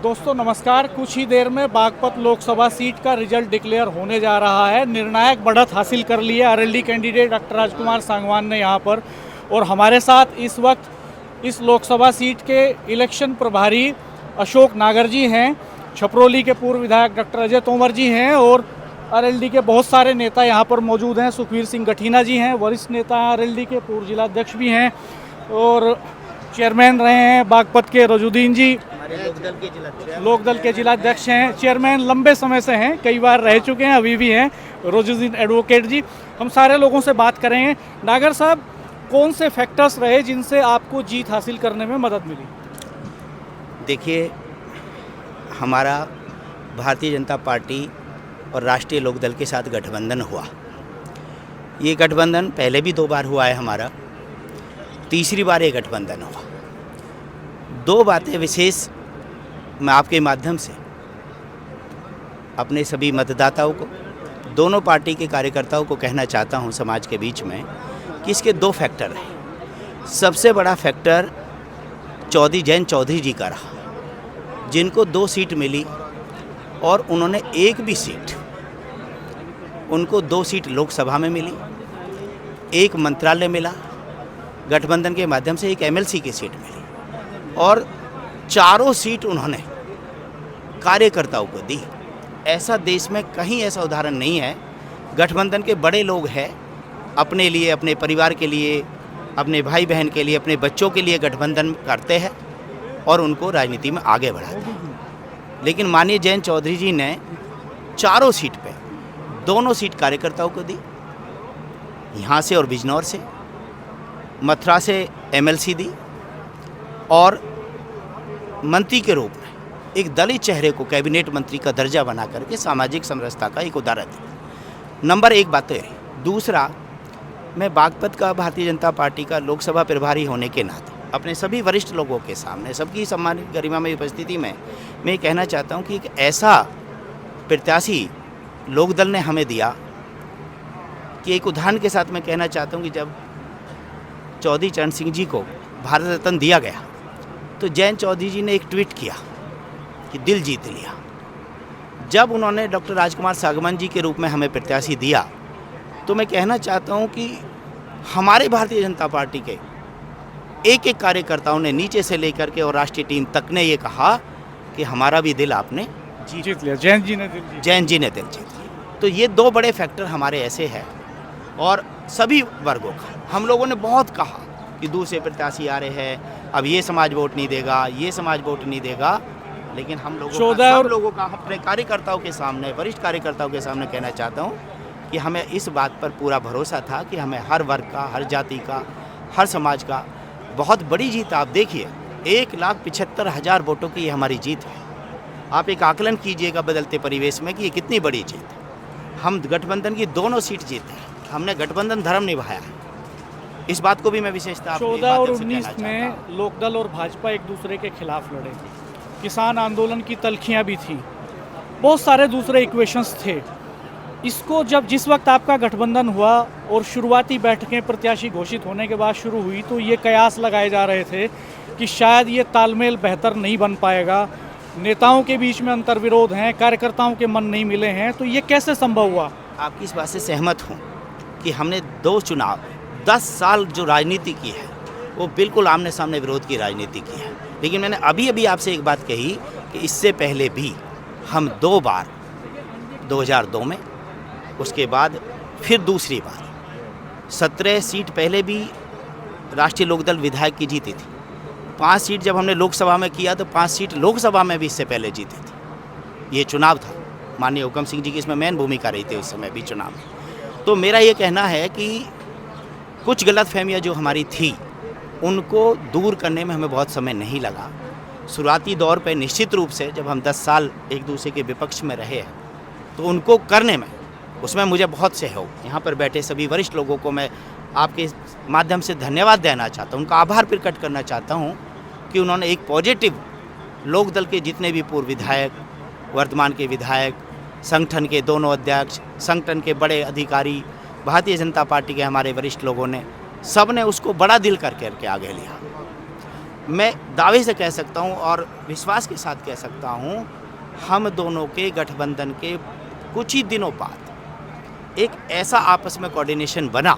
दोस्तों नमस्कार। कुछ ही देर में बागपत लोकसभा सीट का रिजल्ट डिक्लेयर होने जा रहा है। निर्णायक बढ़त हासिल कर ली है आरएलडी कैंडिडेट डॉक्टर राजकुमार सांगवान ने यहाँ पर, और हमारे साथ इस वक्त इस लोकसभा सीट के इलेक्शन प्रभारी अशोक नागर जी हैं, छपरौली के पूर्व विधायक डॉक्टर अजय तोमर जी हैं और आरएलडी के बहुत सारे नेता यहाँ पर मौजूद हैं। सुखवीर सिंह गठीना जी हैं, वरिष्ठ नेता आरएलडी के, पूर्व जिलाध्यक्ष भी हैं और चेयरमैन रहे हैं बागपत के रजुद्दीन जी, लोकदल के जिलाध्यक्ष हैं। चेयरमैन लंबे समय से हैं, कई बार रह चुके हैं, अभी भी हैं रजुद्दीन एडवोकेट जी। हम सारे लोगों से बात करेंगे। नागर साहब, कौन से फैक्टर्स रहे जिनसे आपको जीत हासिल करने में मदद मिली? देखिए, हमारा भारतीय जनता पार्टी और राष्ट्रीय लोकदल के साथ गठबंधन हुआ। ये गठबंधन पहले भी 2 बार हुआ है हमारा, तीसरी बार ये गठबंधन हुआ। 2 बातें विशेष मैं आपके माध्यम से अपने सभी मतदाताओं को, दोनों पार्टी के कार्यकर्ताओं को कहना चाहता हूं समाज के बीच में कि इसके 2 फैक्टर हैं। सबसे बड़ा फैक्टर जयंत चौधरी जी का रहा, जिनको 2 सीट मिली और उन्होंने एक भी सीट, उनको 2 सीट लोकसभा में मिली, 1 मंत्रालय मिला, गठबंधन के माध्यम से 1 एमएलसी की सीट मिली और 4 सीट उन्होंने कार्यकर्ताओं को दी। ऐसा देश में कहीं ऐसा उदाहरण नहीं है। गठबंधन के बड़े लोग हैं, अपने लिए, अपने परिवार के लिए, अपने भाई बहन के लिए, अपने बच्चों के लिए गठबंधन करते हैं और उनको राजनीति में आगे बढ़ाते हैं। लेकिन माननीय जयंत चौधरी जी ने 4 सीट पे 2 सीट कार्यकर्ताओं को दी, यहाँ से और बिजनौर से, मथुरा से एमएलसी दी और मंत्री के रूप में एक दलित चेहरे को कैबिनेट मंत्री का दर्जा बना करके सामाजिक समरसता का एक उदाहरण है। नंबर 1 बात है। दूसरा, मैं बागपत का भारतीय जनता पार्टी का लोकसभा प्रभारी होने के नाते अपने सभी वरिष्ठ लोगों के सामने, सबकी सम्मानित गरिमा में उपस्थिति में मैं कहना चाहता हूं कि एक ऐसा प्रत्याशी लोकदल ने हमें दिया कि एक उदाहरण के साथ मैं कहना चाहता हूं कि जब चौधरी चरण सिंह जी को भारत रत्न दिया गया तो जयंत चौधरी जी ने एक ट्वीट किया कि दिल जीत लिया। जब उन्होंने डॉक्टर राजकुमार सांगवान जी के रूप में हमें प्रत्याशी दिया तो मैं कहना चाहता हूं कि हमारे भारतीय जनता पार्टी के एक कार्यकर्ताओं ने नीचे से लेकर के और राष्ट्रीय टीम तक ने ये कहा कि हमारा भी दिल आपने जीत लिया, जयंत जी ने दिल जीत लिया। तो ये 2 बड़े फैक्टर हमारे ऐसे हैं और सभी वर्गों का हम लोगों ने बहुत कहा कि दूसरे प्रत्याशी आ रहे हैं, अब ये समाज वोट नहीं देगा, ये समाज वोट नहीं देगा। लेकिन हम लोगों का अपने कार्यकर्ताओं के सामने, वरिष्ठ कार्यकर्ताओं के सामने कहना चाहता हूँ कि हमें इस बात पर पूरा भरोसा था कि हमें हर वर्ग का, हर जाति का, हर समाज का बहुत बड़ी जीत। आप देखिए, 1,75,000 वोटों की ये हमारी जीत है। आप एक आकलन कीजिएगा बदलते परिवेश में कि ये कितनी बड़ी जीत है। हम गठबंधन की 2 सीट जीते हैं, हमने गठबंधन धर्म निभाया है। इस बात को भी मैं विशेषता 14 और 19 में लोकदल और भाजपा एक दूसरे के खिलाफ लड़े, किसान आंदोलन की तल्खियां भी थी, बहुत सारे दूसरे इक्वेशंस थे। इसको जिस वक्त आपका गठबंधन हुआ और शुरुआती बैठकें प्रत्याशी घोषित होने के बाद शुरू हुई तो ये कयास लगाए जा रहे थे कि शायद ये तालमेल बेहतर नहीं बन पाएगा, नेताओं के बीच में अंतर्विरोध हैं, कार्यकर्ताओं के मन नहीं मिले हैं, तो ये कैसे संभव हुआ? आपकी इस बात से सहमत हूँ कि हमने 2 चुनाव 10 साल जो राजनीति की है वो बिल्कुल आमने सामने विरोध की राजनीति की है। लेकिन मैंने अभी आपसे एक बात कही कि इससे पहले भी हम 2 बार, 2002 में, उसके बाद फिर दूसरी बार 17 सीट पहले भी राष्ट्रीय लोकदल विधायक की जीती थी। 5 सीट जब हमने लोकसभा में किया तो 5 सीट लोकसभा में भी इससे पहले जीती थी। ये चुनाव था, माननीय हुकम सिंह जी की इसमें मेन भूमिका रही थी उस समय भी चुनाव में। तो मेरा ये कहना है कि कुछ गलतफहमियां जो हमारी थी उनको दूर करने में हमें बहुत समय नहीं लगा। शुरुआती दौर पे निश्चित रूप से जब हम 10 साल एक दूसरे के विपक्ष में रहे हैं तो उनको करने में, उसमें मुझे बहुत सहयोग, यहाँ पर बैठे सभी वरिष्ठ लोगों को मैं आपके माध्यम से धन्यवाद देना चाहता हूँ, उनका आभार प्रकट करना चाहता हूँ कि उन्होंने एक पॉजिटिव लोकदल के जितने भी पूर्व विधायक, वर्तमान के विधायक, संगठन के दोनों अध्यक्ष, संगठन के बड़े अधिकारी, भारतीय जनता पार्टी के हमारे वरिष्ठ लोगों ने, सब ने उसको बड़ा दिल करके आगे लिया। मैं दावे से कह सकता हूँ और विश्वास के साथ कह सकता हूँ, हम दोनों के गठबंधन के कुछ ही दिनों बाद एक ऐसा आपस में कोऑर्डिनेशन बना।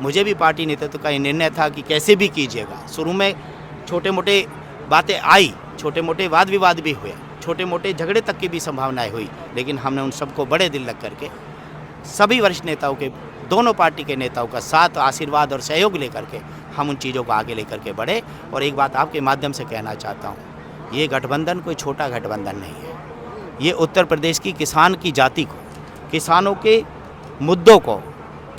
मुझे भी पार्टी नेतृत्व का ये निर्णय था कि कैसे भी कीजिएगा। शुरू में छोटे मोटे बातें आई, छोटे मोटे वाद विवाद भी हुए, छोटे मोटे झगड़े तक की भी संभावनाएं हुई, लेकिन हमने उन सबको बड़े दिल लग करके सभी वरिष्ठ नेताओं के, दोनों पार्टी के नेताओं का साथ, आशीर्वाद और सहयोग लेकर के हम उन चीज़ों को आगे लेकर के बढ़े। और एक बात आपके माध्यम से कहना चाहता हूँ, ये गठबंधन कोई छोटा गठबंधन नहीं है। ये उत्तर प्रदेश की किसान की जाति को, किसानों के मुद्दों को,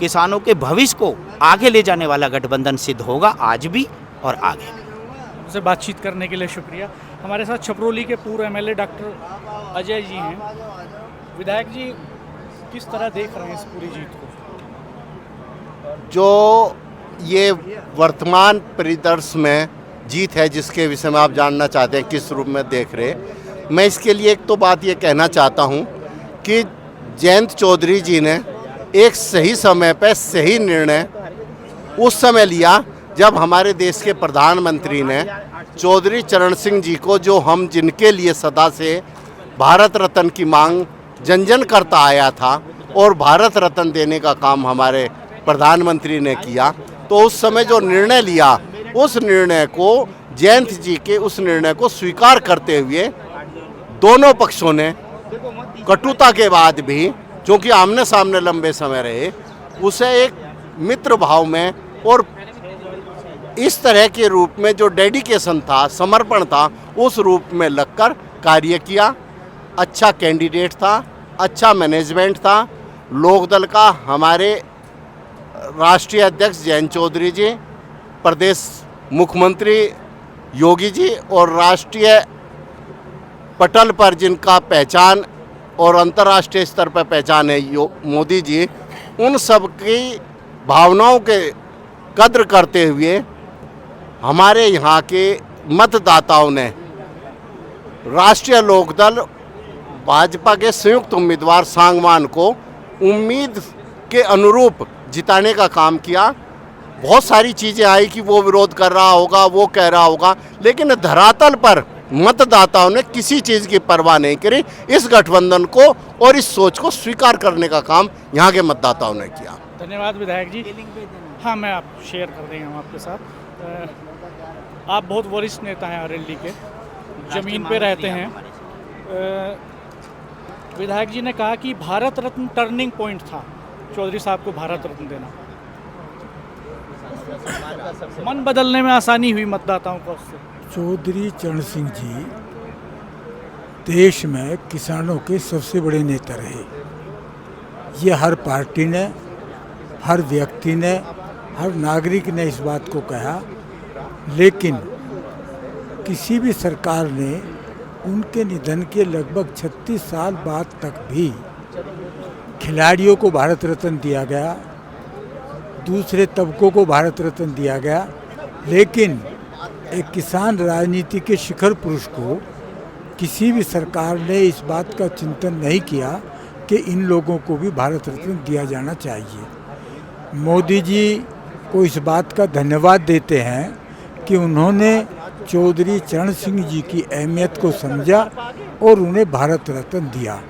किसानों के भविष्य को आगे ले जाने वाला गठबंधन सिद्ध होगा, आज भी और आगे भी। से बातचीत करने के लिए शुक्रिया। हमारे साथ छपरोली के पूर्व एमएलए डॉक्टर अजय जी हैं। विधायक जी, किस तरह देख रहे हैं इस पूरी जीत को? जो ये वर्तमान परिदृश्य में जीत है, जिसके विषय में आप जानना चाहते हैं किस रूप में देख रहे, मैं इसके लिए एक तो बात ये कहना चाहता हूँ कि जयंत चौधरी जी ने एक सही समय पर सही निर्णय उस समय लिया जब हमारे देश के प्रधानमंत्री ने चौधरी चरण सिंह जी को, जो हम जिनके लिए सदा से भारत रत्न की मांग जन जन करता आया था और भारत रत्न देने का काम हमारे प्रधानमंत्री ने किया, तो उस समय जो निर्णय लिया, उस निर्णय को, जयंत जी के उस निर्णय को स्वीकार करते हुए दोनों पक्षों ने कटुता के बाद भी, क्योंकि आमने सामने लंबे समय रहे, उसे एक मित्र भाव में और इस तरह के रूप में जो डेडिकेशन था, समर्पण था, उस रूप में लगकर कार्य किया। अच्छा कैंडिडेट था, अच्छा मैनेजमेंट था। लोकदल का हमारे राष्ट्रीय अध्यक्ष जयंत चौधरी जी, प्रदेश मुख्यमंत्री योगी जी और राष्ट्रीय पटल पर जिनका पहचान और अंतर्राष्ट्रीय स्तर पर पहचान है मोदी जी, उन सब की भावनाओं के कद्र करते हुए हमारे यहाँ के मतदाताओं ने राष्ट्रीय लोकदल भाजपा के संयुक्त उम्मीदवार सांगवान को उम्मीद के अनुरूप जिताने का काम किया। बहुत सारी चीज़ें आई कि वो विरोध कर रहा होगा, वो कह रहा होगा, लेकिन धरातल पर मतदाताओं ने किसी चीज़ की परवाह नहीं करी। इस गठबंधन को और इस सोच को स्वीकार करने का काम यहाँ के मतदाताओं ने किया। धन्यवाद विधायक जी। हाँ, मैं आप शेयर कर देंगे हम आपके साथ। आप बहुत वरिष्ठ नेता हैं अरेली के, ज़मीन पे रहते हैं। विधायक जी ने कहा कि भारत रत्न टर्निंग पॉइंट था चौधरी साहब को भारत रत्न देना। मन बदलने में आसानी हुई मतदाताओं को उससे। चौधरी चरण सिंह जी देश में किसानों के सबसे बड़े नेता रहे। ये हर पार्टी ने, हर व्यक्ति ने, हर नागरिक ने इस बात को कहा, लेकिन किसी भी सरकार ने उनके निधन के लगभग 36 साल बाद तक भी खिलाड़ियों को भारत रत्न दिया गया, दूसरे तबकों को भारत रत्न दिया गया, लेकिन एक किसान राजनीति के शिखर पुरुष को किसी भी सरकार ने इस बात का चिंतन नहीं किया कि इन लोगों को भी भारत रत्न दिया जाना चाहिए। मोदी जी को इस बात का धन्यवाद देते हैं कि उन्होंने चौधरी चरण सिंह जी की अहमियत को समझा और उन्हें भारत रत्न दिया।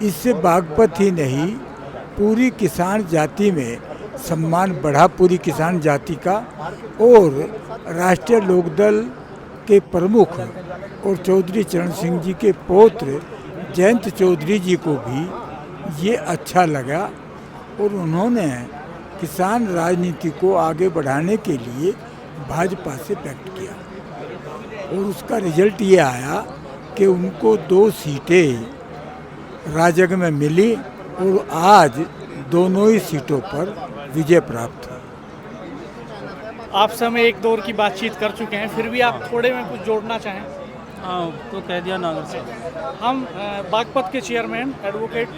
इससे बागपत ही नहीं, पूरी किसान जाति में सम्मान बढ़ा, पूरी किसान जाति का। और राष्ट्रीय लोकदल के प्रमुख और चौधरी चरण सिंह जी के पौत्र जयंत चौधरी जी को भी ये अच्छा लगा और उन्होंने किसान राजनीति को आगे बढ़ाने के लिए भाजपा से पैक्ट किया और उसका रिजल्ट ये आया कि उनको 2 सीटें राजग में मिली और आज दोनों ही सीटों पर विजय प्राप्त हुई। आपसे हम एक दौर की बातचीत कर चुके हैं, फिर भी आप थोड़े में कुछ जोड़ना चाहें? हाँ, तो कह दिया नागर साहब। हम बागपत के चेयरमैन एडवोकेट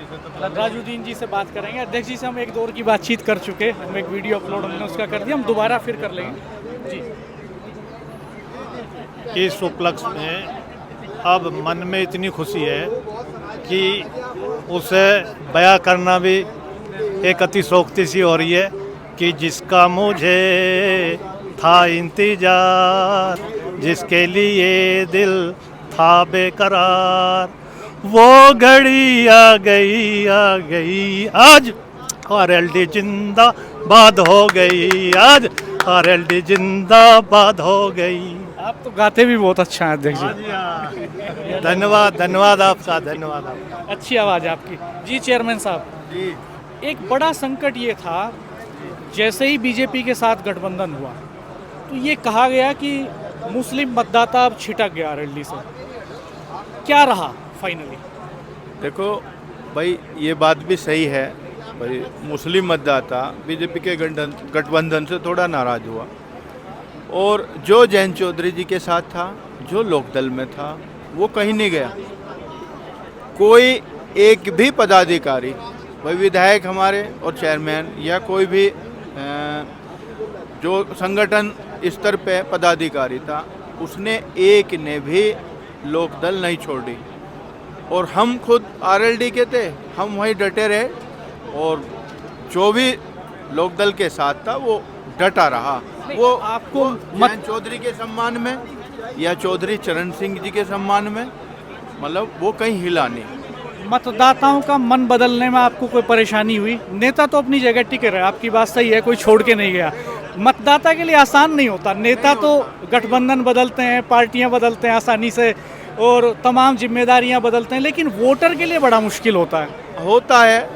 राजुद्दीन जी से बात करेंगे। अध्यक्ष जी से हम एक दौर की बातचीत कर चुके, हम एक वीडियो अपलोड हमने उसका कर दिया, हम दोबारा फिर कर लेंगे जी। इस उपलक्ष्य में अब मन में इतनी खुशी है कि उसे बयां करना भी एक अतिशोक्ति सी हो रही है कि जिसका मुझे था इंतजार जिसके लिए दिल था बेकरार, वो घड़ी आ गई आज आरएलडी जिंदाबाद हो गई, आज आरएलडी जिंदाबाद हो गई। आप तो गाते भी बहुत अच्छा हैं अध्यक्ष जी। धन्यवाद, धन्यवाद आपका, धन्यवाद आपका। अच्छी आवाज़ है आपकी। जी चेयरमैन साहब, जी एक बड़ा संकट ये था, जैसे ही बीजेपी के साथ गठबंधन हुआ तो ये कहा गया कि मुस्लिम मतदाता अब छिटक गया आरएलडी से। क्या रहा फाइनली? देखो भाई, ये बात भी सही है भाई, मुस्लिम मतदाता बीजेपी के गठबंधन से थोड़ा नाराज हुआ, और जो जयंत चौधरी जी के साथ था, जो लोकदल में था, वो कहीं नहीं गया। कोई एक भी पदाधिकारी, भाई विधायक हमारे और चेयरमैन या कोई भी जो संगठन स्तर पे पदाधिकारी था, उसने एक ने भी लोकदल नहीं छोड़ी। और हम खुद आरएलडी के थे, हम वहीं डटे रहे, और जो भी लोकदल के साथ था वो डटा रहा। वो आपको जयंत चौधरी के सम्मान में या चौधरी चरण सिंह जी के सम्मान में, मतलब वो कहीं हिला नहीं। मतदाताओं का मन बदलने में आपको कोई परेशानी हुई? नेता तो अपनी जगह टिके रहे, आपकी बात सही है, कोई छोड़ के नहीं गया। मतदाता के लिए आसान नहीं होता, नेता तो गठबंधन बदलते हैं, पार्टियां बदलते हैं आसानी से, और तमाम जिम्मेदारियां बदलते हैं, लेकिन वोटर के लिए बड़ा मुश्किल होता है।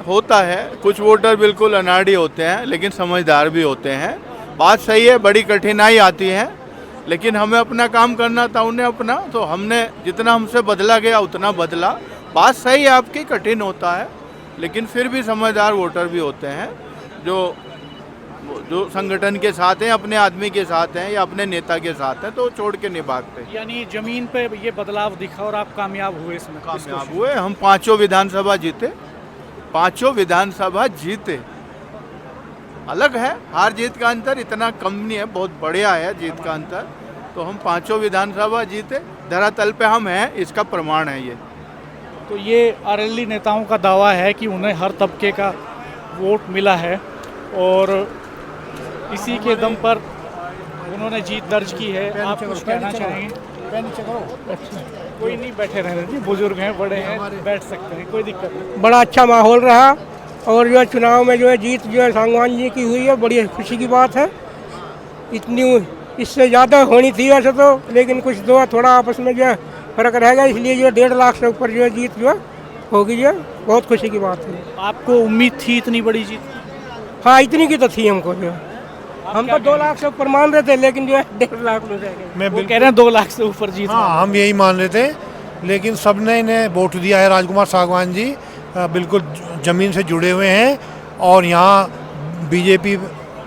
होता है। कुछ वोटर बिल्कुल अनाड़ी होते हैं, लेकिन समझदार भी होते हैं। बात सही है, बड़ी कठिनाई आती है, लेकिन हमें अपना काम करना था, उन्हें अपना, तो हमने जितना हमसे बदला गया उतना बदला। बात सही है आपकी, कठिन होता है, लेकिन फिर भी समझदार वोटर भी होते हैं जो संगठन के साथ हैं, अपने आदमी के साथ हैं या अपने नेता के साथ हैं, तो छोड़ के नहीं भागते। यानी जमीन पे ये बदलाव दिखा और आप कामयाब हुए इसमें? कामयाब हुए। हम पांचों विधानसभा जीते। अलग है, हार जीत का अंतर इतना कम नहीं है, बहुत बढ़िया है जीत का अंतर। तो हम पांचों विधानसभा जीते, धरातल पे हम हैं, इसका प्रमाण है ये। तो ये आरएलडी नेताओं का दावा है कि उन्हें हर तबके का वोट मिला है, और इसी के दम पर उन्होंने जीत दर्ज की है। आप कुछ कहना चाहेंगे? अच्छा, कोई नहीं, बैठे रहने दीजिए, बुजुर्ग हैं, बड़े हैं, बैठ सकते हैं, कोई दिक्कत नहीं। बड़ा अच्छा माहौल रहा, और जो है चुनाव में जो है जीत जो है सांगवान जी की हुई है, बड़ी खुशी की बात है। इतनी इससे ज़्यादा होनी थी वैसे तो, लेकिन कुछ दो थोड़ा आपस में जो है फर्क रहेगा, इसलिए जो है 1.5 लाख से ऊपर जो है जीत जो है होगी, जो बहुत खुशी की बात है। आपको उम्मीद थी इतनी बड़ी जीत? हाँ, इतनी की तो थी हमको, जो हम तो 2 लाख से ऊपर मान रहे थे, लेकिन जो है 1.5 लाख में रह गए। वो कह रहे हैं 2 लाख से ऊपर जीत। हाँ, हम यही मान रहे थे, लेकिन सबने इन्हें वोट दिया है। राजकुमार सागवान जी बिल्कुल ज़मीन से जुड़े हुए हैं, और यहाँ बीजेपी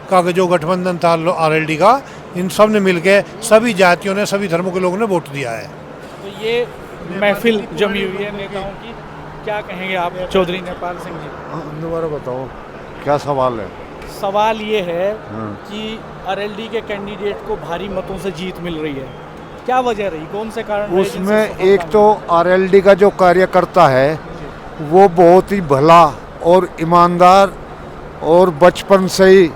का जो गठबंधन था आरएलडी का, इन सब ने मिलकर, सभी जातियों ने, सभी धर्मों के लोगों ने वोट दिया है। तो ये महफिल जमी हुई है नेताओं की, क्या कहेंगे आप चौधरी नेपाल सिंह जी? दोबारा बताओ, क्या सवाल है? सवाल ये है कि आरएलडी के कैंडिडेट को भारी मतों से जीत मिल रही है, क्या वजह रही, कौन से कारण रहे जिनसे उसमें सफलता एक तो आरएलडी का जो कार्यकर्ता है वो बहुत ही भला और ईमानदार, और बचपन से ही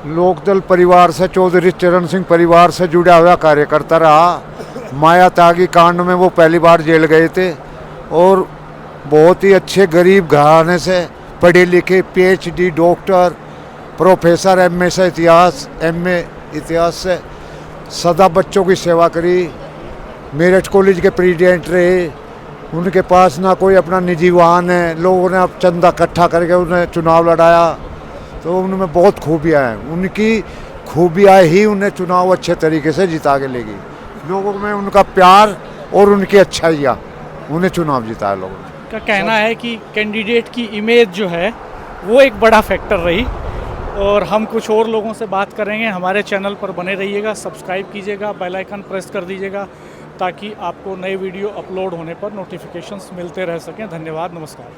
लोकदल परिवार से, चौधरी चरण सिंह परिवार से जुड़ा हुआ कार्यकर्ता रहा। माया त्यागी कांड में वो पहली बार जेल गए थे, और बहुत ही अच्छे गरीब घराने से, पढ़े लिखे, पीएचडी डॉक्टर, प्रोफेसर, एमए इतिहास से सदा बच्चों की सेवा करी। मेरठ कॉलेज के प्रेसिडेंट रहे। उनके पास ना कोई अपना निजी वाहन है, लोगों ने अब चंदा इकट्ठा करके उन्हें चुनाव लड़ाया, तो उनमें बहुत खूबियाँ हैं। उनकी खूबियाँ ही उन्हें चुनाव अच्छे तरीके से जिता के लेगी। लोगों में उनका प्यार और उनकी अच्छाइयाँ उन्हें चुनाव जिताया लोगों ने। का कहना है कि कैंडिडेट की इमेज जो है वो एक बड़ा फैक्टर रही, और हम कुछ और लोगों से बात करेंगे। हमारे चैनल पर बने रहिएगा, सब्सक्राइब कीजिएगा, बेल आइकन प्रेस कर दीजिएगा, ताकि आपको नए वीडियो अपलोड होने पर नोटिफिकेशंस मिलते रह सकें। धन्यवाद, नमस्कार।